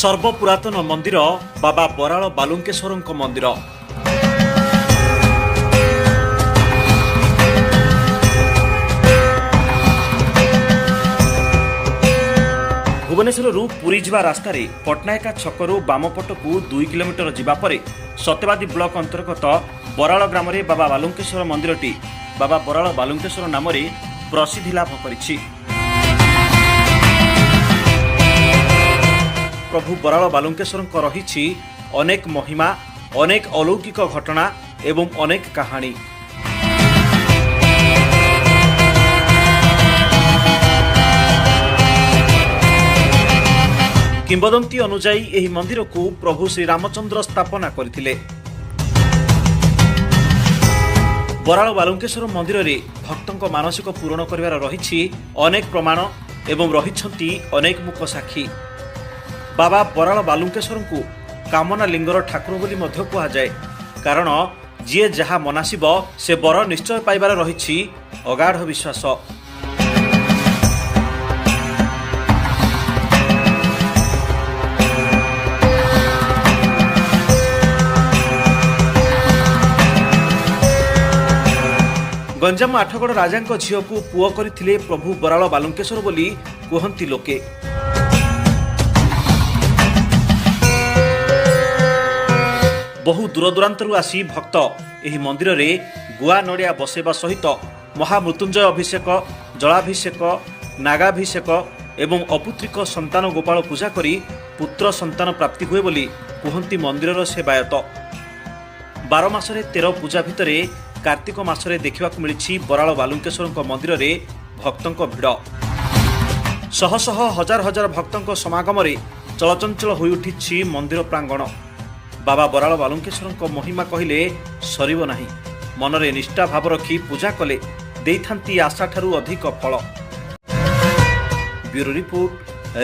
सर्वपुरातन मंदिर बाबा बराल बालुंकेश्वर मंदिर। भुवनेश्वर पुरी जा रास्तार पटनायका छकरू बामपट को 2 किलोमीटर जावापर सत्यवादी ब्लॉक अंतर्गत बराल ग्राम में बाबा बालुंकेश्वर मंदिरटी बाबा बराल बालुंकेश्वर नाम प्रसिद्धि लाभ करिछि। प्रभु बराल बालुंकेश्वर रही अनेक महिमा, अनेक अलौकिक घटना एवं अनेक कहानी। किंवदंती अनुजाई एही मंदिर को प्रभु श्री रामचंद्र स्थापना करथिले। बराल बालुंकेश्वर मंदिर रे भक्तों मानसिक पूरण करिवार रहिछि अनेक प्रमाण एवं रहिछंती अनेक मुख साक्षी। बाबा बराल बालुंकेश्वर को कामना लिंगर ठाकुर बोली मध्य कहा जाए, कारण जी जहा मनासिब से बर निश्चय पाइबार रहिछि अगाढ़ विश्वास। गंजाम आठगड़ राजा झील को पुओ करथिले प्रभु बराल बालुंकेश्वर बोली कहती लोके। बहु दूरदूरांतरू आसी भक्त एही मंदिर रे गुआ नड़िया बसेबा सहित महामृत्युंजय अभिषेक, जलाभिषेक, नागाभिषेक एवं अपुत्रिक संतान गोपाल पूजा करी पुत्र संतान प्राप्ति हुए बोली कहती मंदिरर सेवायत। 12 मासरे 13 पूजा भितरे कार्तिक मासरे देखा मिली बराल बालुंकेश्वर मंदिर रे भक्तों भिड़। शह शह हजार हजार भक्तों समागम चलचंचल हो उठी मंदिर प्रांगण। बाबा बराल बालुंकेश्वर महिमा कहले सरिब नाही। मनरे निष्ठा भाव रखी पूजा कले देइथांती आशा ठारू अधिक फल। ब्यूरो रिपोर्ट,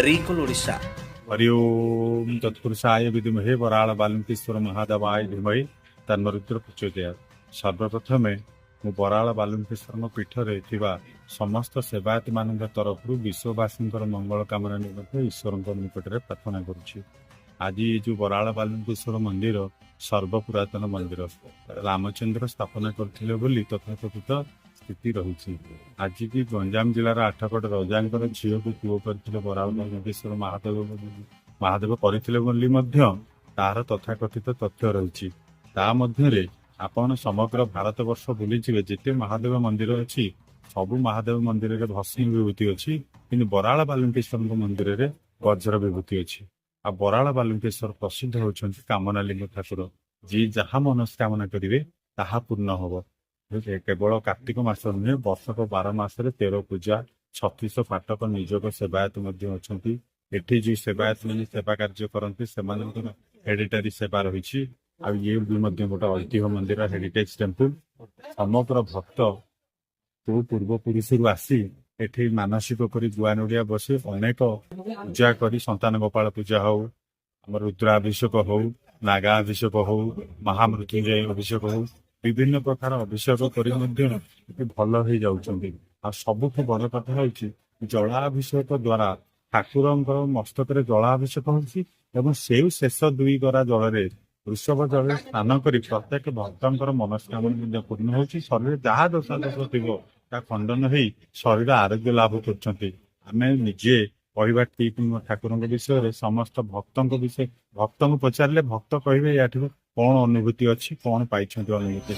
रीकल ओडिशा। हरि ओम तत्पुरुषाय विद्महे बराल बालुंकेश्वर महादेवाय धीमहि तन्मरुद्र प्रचोदयात्। सर्वप्रथमे मु बराल बालुंकेश्वर पीठरे थिबा समस्त सेवायत मान तरफ विश्ववासी मंगल कामना निमंत्रण ईश्वर निकट में प्रार्थना करुछि। आज ये जो बराल बालुंकेश्वर मंदिर सर्वपुरातन मंदिर रामचंद्र स्थापना करथिले बोली तथाकथित स्थिति रही। आज भी गंजाम जिलार आठगड़ राजा झील को पुओ करथिले बराल बालुंकेश्वर महादेव करथिले बोली मध्य तार तथाकथित तथ्य रही। ता मध्य आपण समग्र भारत वर्ष बुली जिते महादेव मंदिर अच्छी सबु महादेव मंदिर रे भस्मी विभूति अच्छी, कि बराल बालुंकेश्वर मंदिर रे वज्र विभूति अच्छी। आ बराल बालुंकेश्वर प्रसिद्ध होउछन्ति कामना लिंग ठाकुर। जी जहा मनस्कामना करिवे ताहा पूर्ण होबो। केवल कार्तिक मास नुहे, वर्षक 12 मासरे 13 पूजा, 36 पाठक निजोग सेवायत मध्य अछन्ति। एठी जी सेवायत माने सेवा कार्य करन्ति सेमानकर हेरिटेरी सेवा रहिछि। आ ये भी मध्य गोटे ऐतिह्य मंदिर हेरिटेज टेम्पल। समग्र भक्त तो पूर्वपुरुष आसी एठी मानसिक करी गुआ नड़िया बसे अनेक पूजा करी संतान गोपाल पूजा हो, आम रुद्राभिषेक हो, नागाभिषेक हो, महामृत्युंजय अभिषेक हो, विभिन्न प्रकार अभिषेक करी भल हो जाउछन्ति। आ सबुठ बड़ कथा होछि जलाभिषेक द्वारा ठाकुरंकर मस्तक रे जलाभिषेक होछि एवं से शेष 2 गरा जल वृषभ जल स्नान करी प्रत्येक भक्तर मनस्कामना पूर्ण होछि। शरीर जहाँ दोषा दोष थी खंडन हो शरीर आरोग्य लाभ कर। आम निजे कहवा ठीक ठाकुर विषय समस्त भक्तों विषय भक्त को पचारे भक्त कहे या कौन अनुभूति अच्छी कौन पाई अनुभूति।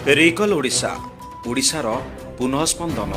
रीकल ओडिशा, ओडिशार पुनः स्पंदन।